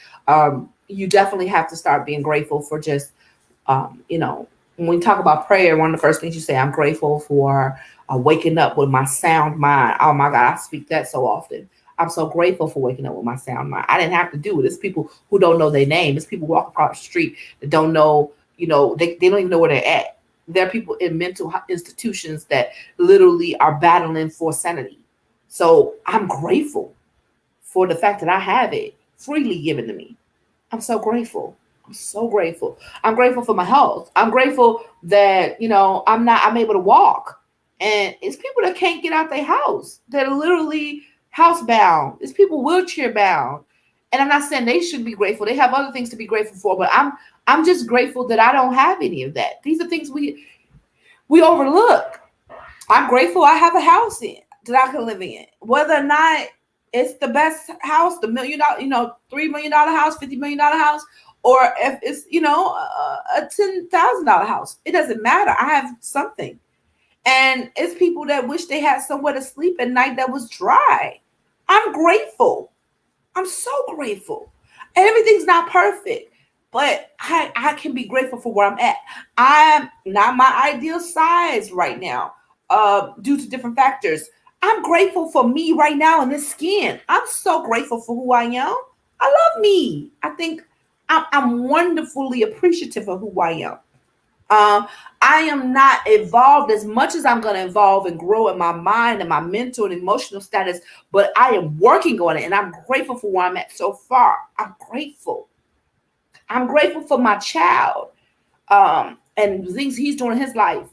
You definitely have to start being grateful for just, when we talk about prayer, one of the first things you say, I'm grateful for waking up with my sound mind. Oh my God, I speak that so often. I'm so grateful for waking up with my sound mind. I didn't have to do it. It's people who don't know their name. It's people walking across the street that don't know, they don't even know where they're at. There are people in mental institutions that literally are battling for sanity. So I'm grateful for the fact that I have it freely given to me. I'm so grateful. I'm so grateful. I'm grateful for my health. I'm grateful that, I'm able to walk. And it's people that can't get out their house, that are literally housebound. It's people wheelchair bound. And I'm not saying they should be grateful. They have other things to be grateful for, but I'm just grateful that I don't have any of that. These are things we overlook. I'm grateful I have a house that I can live in. Whether or not it's the best house, the $1 million, $3 million house, $50 million house, or if it's, a $10,000 house. It doesn't matter. I have something. And it's people that wish they had somewhere to sleep at night that was dry. I'm grateful. I'm so grateful. And everything's not perfect, but I can be grateful for where I'm at. I'm not my ideal size right now. due to different factors. I'm grateful for me right now in this skin. I'm so grateful for who I am. I love me. I think I'm wonderfully appreciative of who I am. Um, I am not evolved as much as I'm going to evolve and grow in my mind and my mental and emotional status, but I am working on it and I'm grateful for where I'm at so far. I'm grateful. I'm grateful for my child and things he's doing in his life.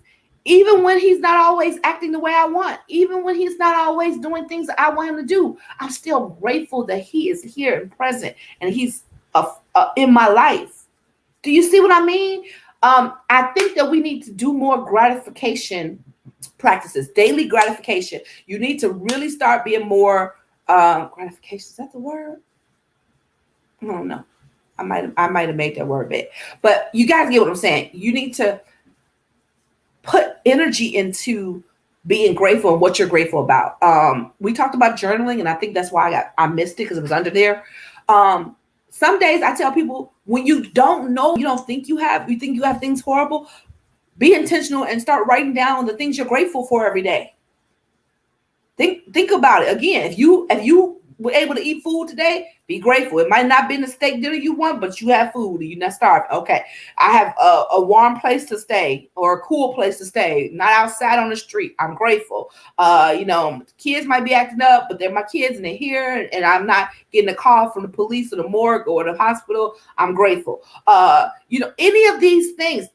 Even when he's not always acting the way I want, even when he's not always doing things that I want him to do, I'm still grateful that he is here and present and he's in my life. Do you see what I mean? I think that we need to do more gratification practices, daily gratification. You need to really start being more gratification. Is that the word? I don't know. I might have made that word big, but you guys get what I'm saying. You need to put energy into being grateful and what you're grateful about. We talked about journaling, and I think that's why I missed it because it was under there. Some days I tell people when you don't know, you don't think you think you have things horrible, be intentional and start writing down the things you're grateful for every day. Think about it again. If you were able to eat food today, be grateful. It might not be the steak dinner you want, but you have food and you're not starving. Okay, I have a warm place to stay or a cool place to stay, not outside on the street. I'm grateful. Kids might be acting up, but they're my kids and they're here, and I'm not getting a call from the police or the morgue or the hospital. I'm grateful. Any of these things.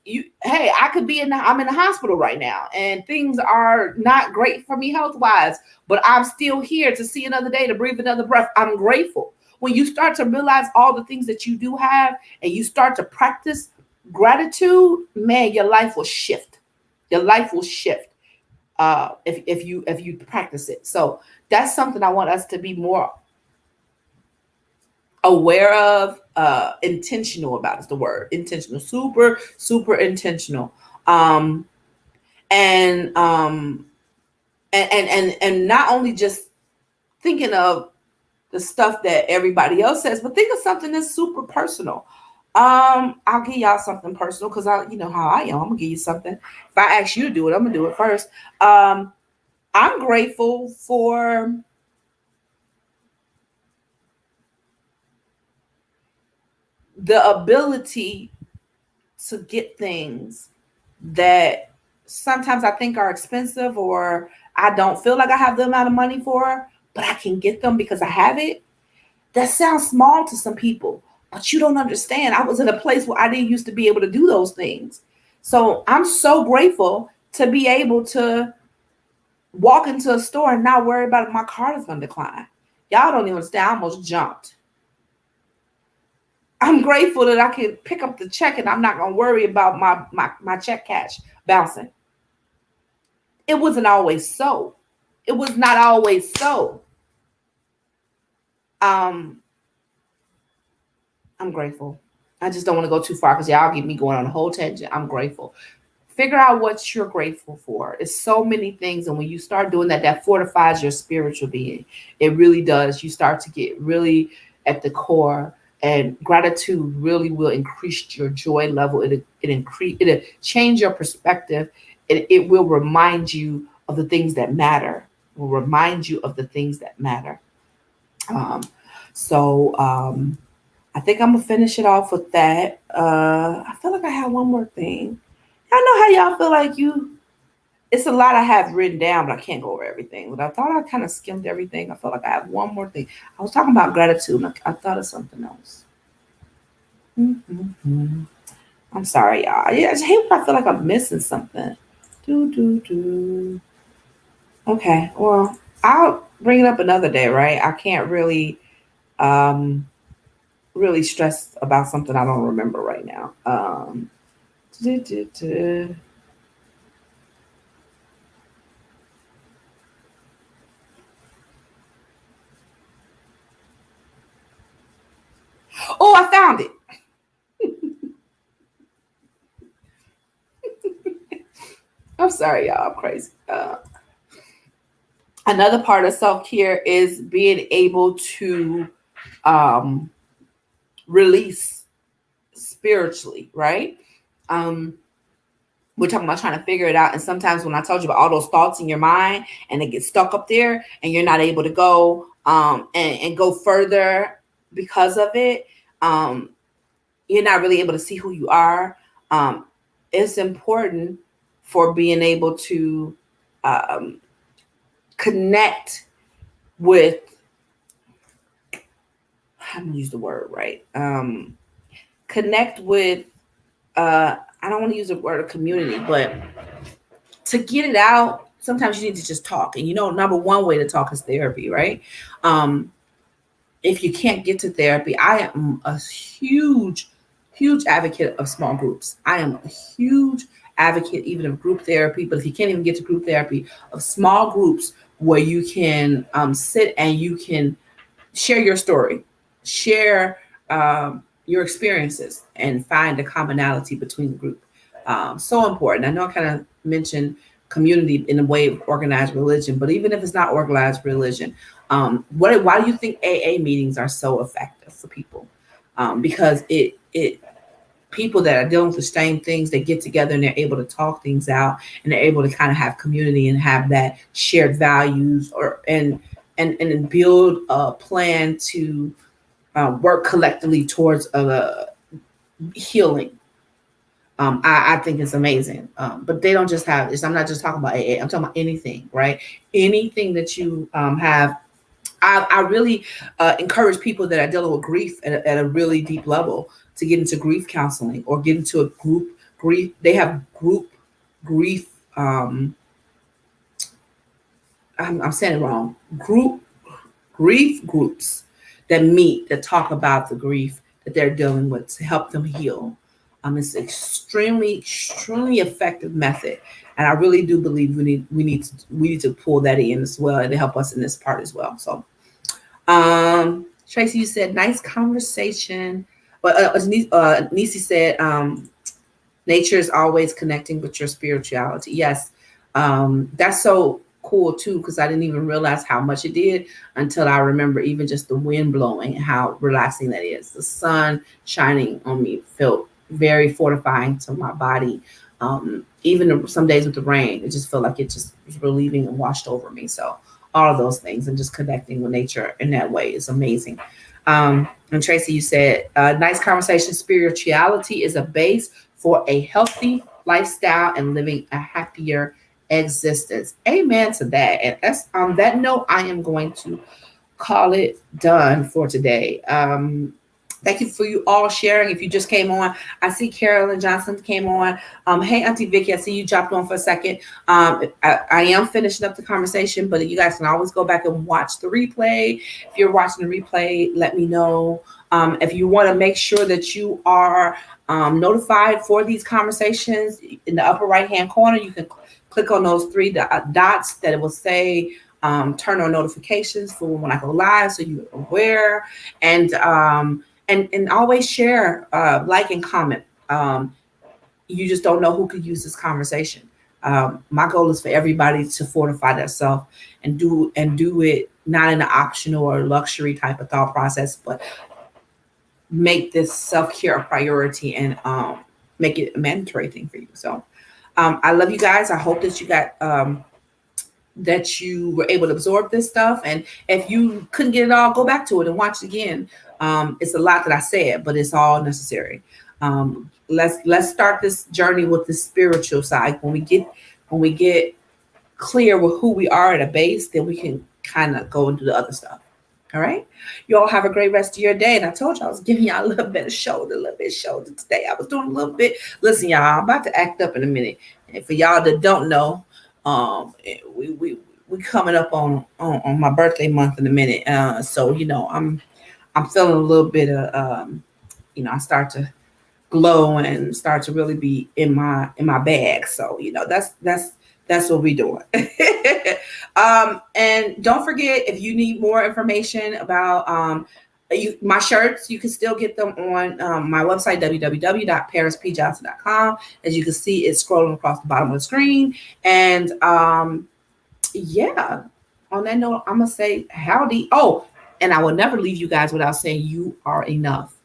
I could be I'm in the hospital right now, and things are not great for me health wise, but I'm still here to see another day, to breathe another breath. I'm grateful. When you start to realize all the things that you do have and you start to practice gratitude, man, your life will shift. Your life will shift if you practice it. So that's something I want us to be more aware of, intentional about is the word. Intentional. Super, super intentional. And not only just thinking of the stuff that everybody else says, but think of something that's super personal. I'll give y'all something personal because you know how I am. I'm gonna give you something. If I ask you to do it, I'm gonna do it first. I'm grateful for the ability to get things that sometimes I think are expensive or I don't feel like I have the amount of money for, but I can get them because I have it. That sounds small to some people, but you don't understand. I was in a place where I didn't used to be able to do those things. So I'm so grateful to be able to walk into a store and not worry about if my card is going to decline. Y'all don't even understand. I almost jumped. I'm grateful that I can pick up the check and I'm not going to worry about my check cash bouncing. It wasn't always so. It was not always so. I'm grateful. I just don't want to go too far because y'all get me going on a whole tangent. I'm grateful. Figure out what you're grateful for. It's so many things. And when you start doing that, that fortifies your spiritual being. It really does. You start to get really at the core. And gratitude really will increase your joy level. It'll change your perspective. It will remind you of the things that matter. It will remind you of the things that matter. So I think I'm gonna finish it off with that. I feel like I have one more thing. I know how y'all feel like it's a lot I have written down, but I can't go over everything. But I thought I kind of skimmed everything. I feel like I have one more thing. I was talking about gratitude, and I thought of something else. Mm-hmm. I'm sorry, y'all. Yeah, I just hate when I feel like I'm missing something. Do. Okay, well, I'll bring it up another day, right? I can't um, really stress about something I don't remember right now. Do. Oh, I found it. I'm sorry, y'all. I'm crazy. Another part of self care is being able to um, release spiritually, right? Um, We're talking about trying to figure it out. And sometimes when I told you about all those thoughts in your mind and they get stuck up there and you're not able to go and go further because of it, you're not really able to see who you are. It's important for being able to um, connect with, how do you use the word right? Connect with, I don't want to use the word of community, but to get it out, sometimes you need to just talk. And number one way to talk is therapy, right? Um, if you can't get to therapy, I am a huge, huge advocate of small groups. I am a huge advocate even of group therapy, but if you can't even get to group therapy, of small groups where you can sit and you can share your story, share your experiences, and find a commonality between the group. So important. I know I kind of mentioned community in a way of organized religion, but even if it's not organized religion, why do you think AA meetings are so effective for people? Because it people that are dealing with the same things, they get together and they're able to talk things out, and they're able to kind of have community and have that shared values, or and build a plan to work collectively towards healing. I think it's amazing. But they don't just have this. I'm not just talking about AA. I'm talking about anything, right? Anything that you have. I really encourage people that are dealing with grief at a really deep level to get into grief counseling or get into a group grief. They have group grief. I'm saying it wrong. Group grief groups that meet, that talk about the grief that they're dealing with to help them heal. It's an extremely, extremely effective method, and I really do believe we need to pull that in as well and to help us in this part as well. So, Tracy, you said nice conversation, but Nisi said nature is always connecting with your spirituality. Yes, that's so cool too, because I didn't even realize how much it did until I remember even just the wind blowing and how relaxing that is. The sun shining on me felt very fortifying to my body. Even some days with the rain, it just felt like it just was relieving and washed over me. So all of those things and just connecting with nature in that way is amazing. And Tracy, you said, nice conversation. Spirituality is a base for a healthy lifestyle and living a happier existence. Amen to that. And that's on that note, I am going to call it done for today. Thank you for you all sharing. If you just came on, I see Carolyn Johnson came on. Hey, Auntie Vicky, I see you dropped on for a second. I am finishing up the conversation, but you guys can always go back and watch the replay. If you're watching the replay, let me know. If you want to make sure that you are notified for these conversations, in the upper right-hand corner, you can click on those three dots that it will say turn on notifications for when I go live, so you're aware. And always share, like and comment. You just don't know who could use this conversation. My goal is for everybody to fortify themselves and do it not in an optional or luxury type of thought process, but make this self-care a priority and make it a mandatory thing for you. So I love you guys. I hope that you got that you were able to absorb this stuff. And if you couldn't get it all, go back to it and watch it again. It's a lot that I said, but it's all necessary. Let's start this journey with the spiritual side. When we get clear with who we are at a base, then we can kind of go and do the other stuff. All right. You all have a great rest of your day. And I told you I was giving y'all a little bit of shoulder today. I was doing a little bit. Listen, y'all, I'm about to act up in a minute. And for y'all that don't know, we coming up on my birthday month in a minute. So I'm feeling a little bit of I start to glow and start to really be in my bag. So that's what we're doing. And don't forget, if you need more information about my shirts, you can still get them on my website, www.parispjohnson.com. As you can see, it's scrolling across the bottom of the screen. And yeah, on that note, I'm going to say howdy. Oh, and I will never leave you guys without saying you are enough.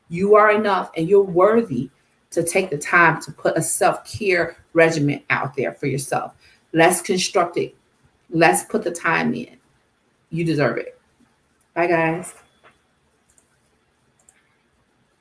You are enough, and you're worthy to take the time to put a self-care regimen out there for yourself. Let's construct it. Let's put the time in. You deserve it. Bye, guys.